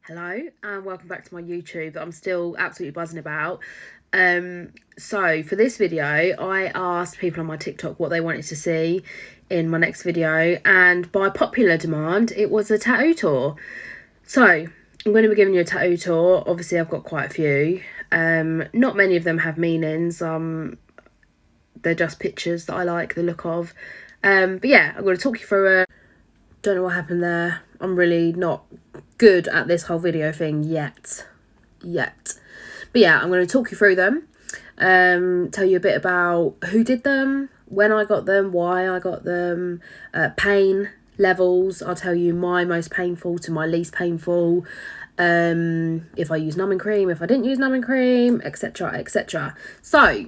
Hello and welcome back to my YouTube that I'm still absolutely buzzing about. So for this video, I asked people on my TikTok what they wanted to see in my next video, and by popular demand, it was a tattoo tour. So I'm going to be giving you a tattoo tour. Obviously, I've got quite a few. Not many of them have meanings. They're just pictures that I like the look of. But yeah, I'm going to talk you through it. Don't know what happened there. I'm really not good at this whole video thing yet. But yeah, I'm going to talk you through them. Tell you a bit about who did them, when I got them, why I got them, pain levels. I'll tell you my most painful to my least painful. If I use numbing cream, if I didn't use numbing cream, etc, etc. So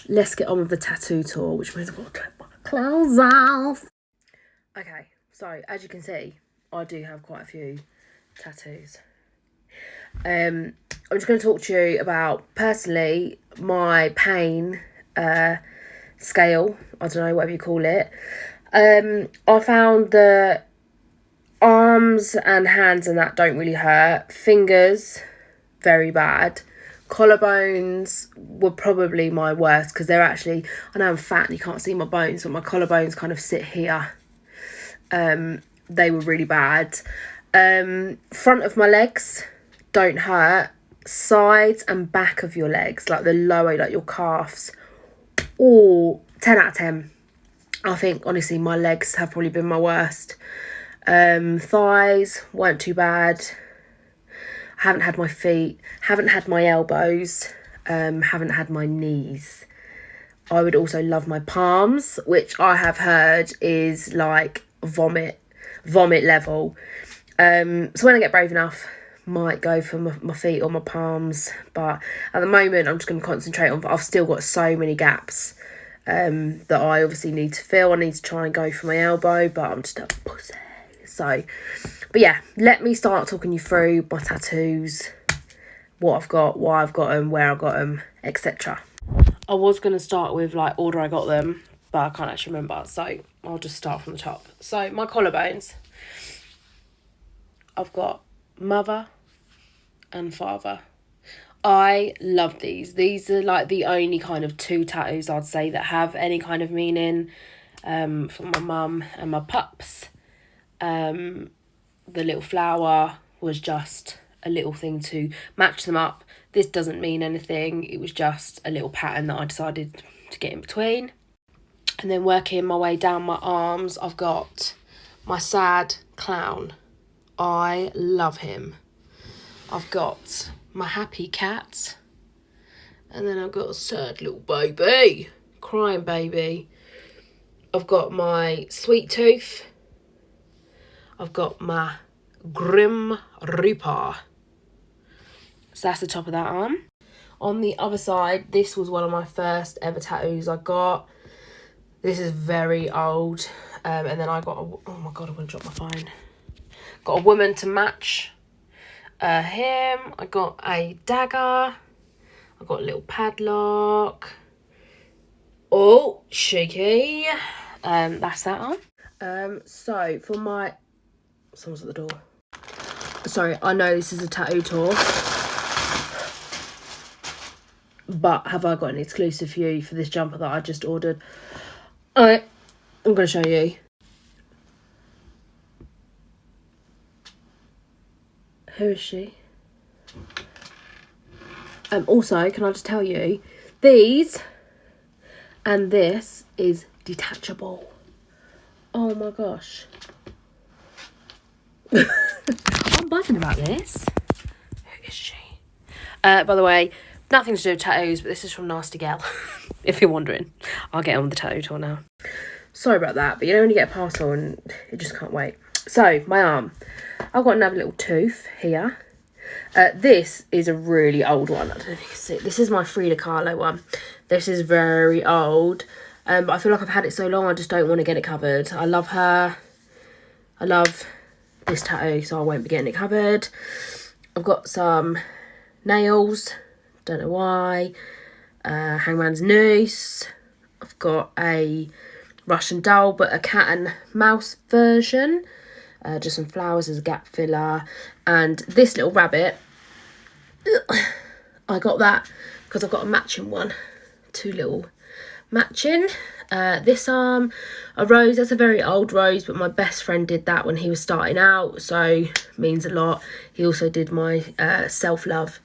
let's get on with the tattoo tour, which means I've got to take my clothes off. Okay, so as you can see, I do have quite a few tattoos. I'm just going to talk to you about, personally, my pain scale. I don't know, whatever you call it. I found that arms and hands and that don't really hurt. Fingers, very bad. Collarbones were probably my worst because they're actually, I know I'm fat and you can't see my bones, but my collarbones kind of sit here. They were really bad. Front of my legs don't hurt. Sides and back of your legs, like the lower, like your calves, all 10 out of 10. I think honestly my legs have probably been my worst. Thighs weren't too bad. Haven't had my feet, haven't had my elbows, haven't had my knees. I would also love my palms, which I have heard is like vomit level. So when I get brave enough, might go for my feet or my palms, but at the moment I'm just going to concentrate on, I've still got so many gaps that I obviously need to fill. I need to try and go for my elbow, but I'm just a pussy. So, but yeah, let me start talking you through my tattoos, what I've got, why I've got them, where I got them, etc. I was going to start with like order I got them, but I can't actually remember, so I'll just start from the top. So my collarbones, I've got mother and father. I love these. These are like the only kind of two tattoos I'd say that have any kind of meaning for my mum and my pups. The little flower was just a little thing to match them up. This doesn't mean anything. It was just a little pattern that I decided to get in between. And then working my way down my arms, I've got my sad clown. I love him. I've got my happy cat. And then I've got a sad little baby. Crying baby. I've got my sweet tooth. I've got my Grim Reaper. So that's the top of that arm. On the other side, this was one of my first ever tattoos I got. This is very old. And then I got oh my god, I'm going to drop my phone. Got a woman to match him. I got a dagger. I got a little padlock. Oh, shaky. That's that on. So for my... Someone's at the door. Sorry, I know this is a tattoo tour, but have I got an exclusive for you for this jumper that I just ordered? I'm going to show you. Who is she? Also, can I just tell you, these and this is detachable. Oh my gosh. I'm buzzing about this. Who is she? By the way, nothing to do with tattoos, but this is from Nasty Gal. If you're wondering, I'll get on with the tattoo tour now. Sorry about that, but you know when you get a parcel and you just can't wait. So, my arm. I've got another little tooth here. This is a really old one. I don't know if you can see it. This is my Frida Kahlo one. This is very old. But I feel like I've had it so long, I just don't want to get it covered. I love her. I love this tattoo, so I won't be getting it covered. I've got some nails. Don't know why. Hangman's noose. I've got a Russian doll, but a cat and mouse version. just some flowers as a gap filler. And this little rabbit, I got that because I've got a matching one. 2 little matching. This a rose. That's a very old rose, but my best friend did that when he was starting out, so means a lot. He also did my self-love.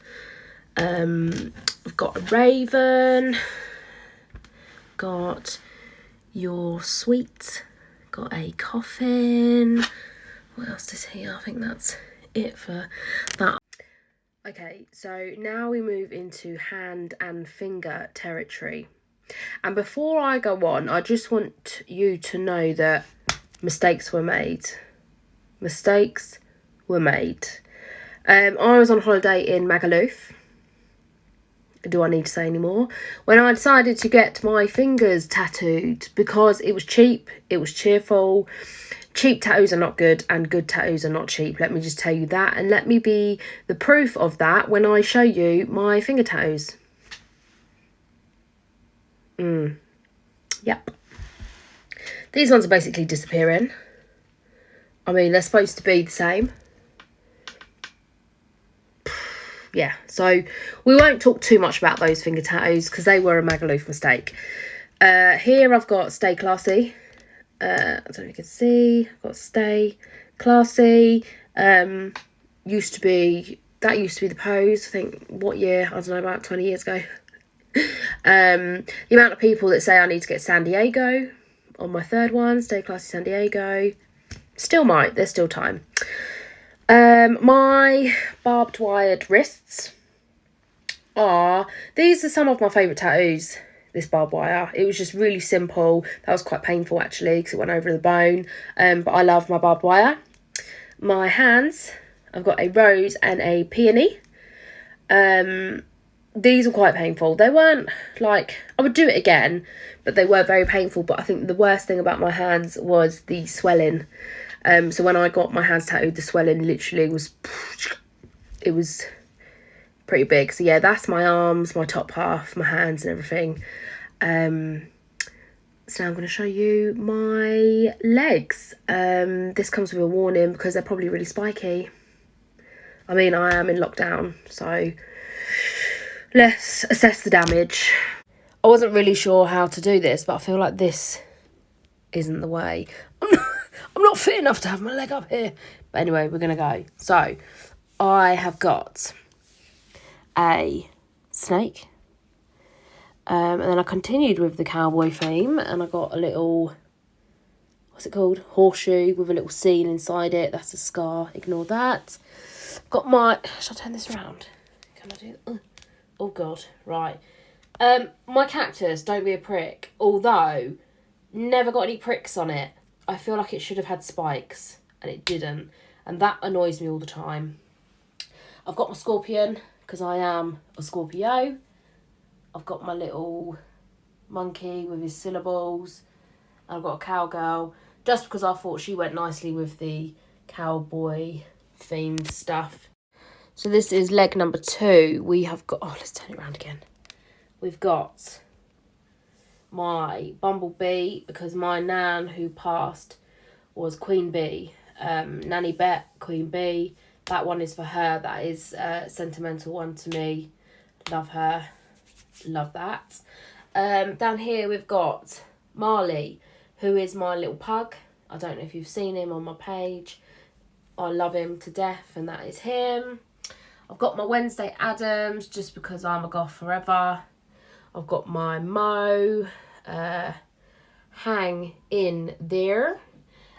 I've got a raven, got your sweet, got a coffin. What else is here? I think that's it for that. Okay, so now we move into hand and finger territory. And before I go on, I just want you to know that mistakes were made. Mistakes were made. I was on holiday in Magaluf. Do I need to say any more? When I decided to get my fingers tattooed, because it was cheap, it was cheerful. Cheap tattoos are not good, and good tattoos are not cheap. Let me just tell you that, and let me be the proof of that when I show you my finger tattoos. Yep. These ones are basically disappearing. I mean, they're supposed to be the same. Yeah, so we won't talk too much about those finger tattoos because they were a Magaluf mistake. Here I've got Stay Classy. I don't know if you can see. I've got Stay Classy. Used to be the pose. I think, what year? I don't know, about 20 years ago. The amount of people that say I need to get San Diego on my third one, Stay Classy San Diego. Still might, there's still time. My barbed wired wrists these are some of my favourite tattoos, this barbed wire. It was just really simple. That was quite painful actually because it went over the bone. But I love my barbed wire. My hands, I've got a rose and a peony. These were quite painful. They weren't like, I would do it again, but they were very painful. But I think the worst thing about my hands was the swelling. So when I got my hands tattooed, the swelling literally was, it was pretty big. So yeah, that's my arms, my top half, my hands and everything. So now I'm going to show you my legs. This comes with a warning because they're probably really spiky. I mean, I am in lockdown, so let's assess the damage. I wasn't really sure how to do this, but I feel like this isn't the way. I'm not fit enough to have my leg up here. But anyway, we're going to go. So, I have got a snake. And then I continued with the cowboy theme. And I got a little, what's it called? Horseshoe with a little seal inside it. That's a scar. Ignore that. Got my, shall I turn this around? Can I do that? Oh, God. Right. My cactus, Don't Be a Prick. Although, never got any pricks on it. I feel like it should have had spikes, and it didn't. And that annoys me all the time. I've got my scorpion, because I am a Scorpio. I've got my little monkey with his syllables. And I've got a cowgirl, just because I thought she went nicely with the cowboy-themed stuff. So this is leg number 2. We have got... Oh, let's turn it around again. We've got my bumblebee, because my nan who passed was Queen Bee. Nanny Bet, Queen Bee. That one is for her. That is a sentimental one to me. Love her. Love that. Down here we've got Marley, who is my little pug. I don't know if you've seen him on my page. I love him to death, and that is him. I've got my Wednesday Addams, just because I'm a goth forever. I've got my Mo, Hang in There.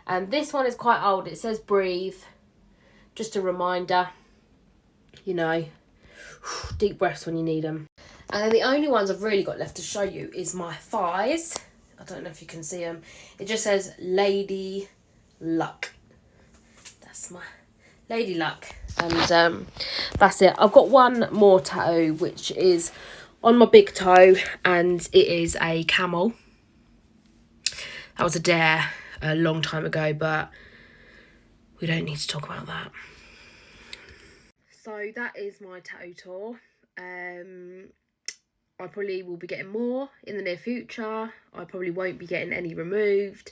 And this one is quite old. It says breathe. Just a reminder, you know, deep breaths when you need them. And then the only ones I've really got left to show you is my thighs. I don't know if you can see them. It just says Lady Luck. That's my Lady Luck. And that's it. I've got one more tattoo, which is on my big toe, and it is a camel. That was a dare a long time ago, but we don't need to talk about that. So that is my tattoo tour. I probably will be getting more in the near future. I probably won't be getting any removed.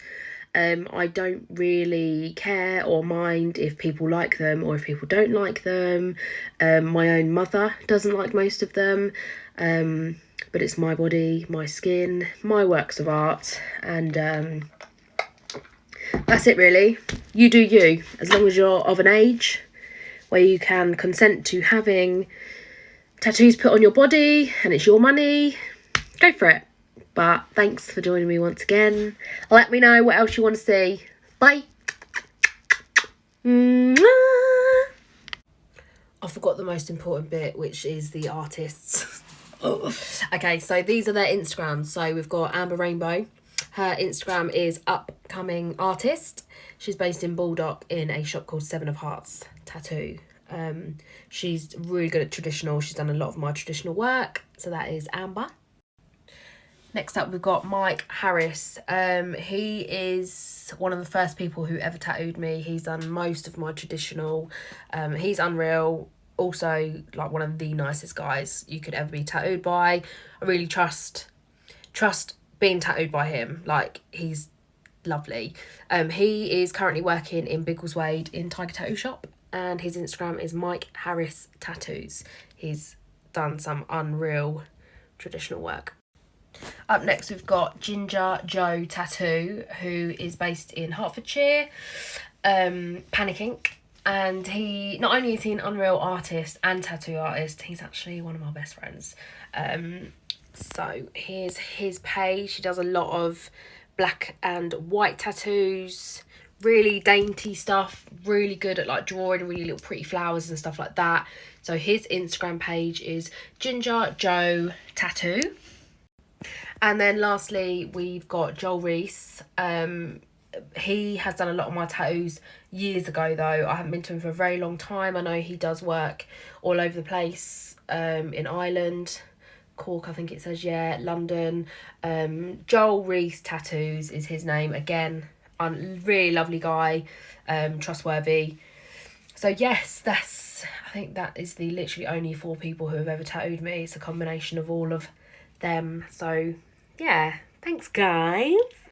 I don't really care or mind if people like them or if people don't like them. My own mother doesn't like most of them, but it's my body, my skin, my works of art, and that's it really. You do you, as long as you're of an age where you can consent to having tattoos put on your body and it's your money, go for it. But thanks for joining me once again. Let me know what else you want to see. Bye. Mwah. I forgot the most important bit, which is the artists. Okay, so these are their Instagrams. So we've got Amber Rainbow. Her Instagram is upcoming artist. She's based in Baldock in a shop called Seven of Hearts Tattoo. She's really good at traditional. She's done a lot of my traditional work. So that is Amber. Next up, we've got Mike Harris. He is one of the first people who ever tattooed me. He's done most of my traditional. He's unreal. Also, like, one of the nicest guys you could ever be tattooed by. I really trust being tattooed by him. Like, he's lovely. He is currently working in Biggleswade in Tiger Tattoo Shop, and his Instagram is Mike Harris Tattoos. He's done some unreal traditional work. Up next, we've got Ginger Joe Tattoo, who is based in Hertfordshire, Panic Ink. And he, not only is he an unreal artist and tattoo artist, he's actually one of my best friends. So here's his page. He does a lot of black and white tattoos, really dainty stuff, really good at like drawing really little pretty flowers and stuff like that. So his Instagram page is Ginger Joe Tattoo. And then lastly, we've got Joel Reese. He has done a lot of my tattoos years ago, though. I haven't been to him for a very long time. I know he does work all over the place, in Ireland, Cork, I think it says, yeah, London. Joel Reese Tattoos is his name. Again, really lovely guy, trustworthy. So yes, I think that is the literally only 4 people who have ever tattooed me. It's a combination of all of them. So yeah, thanks guys.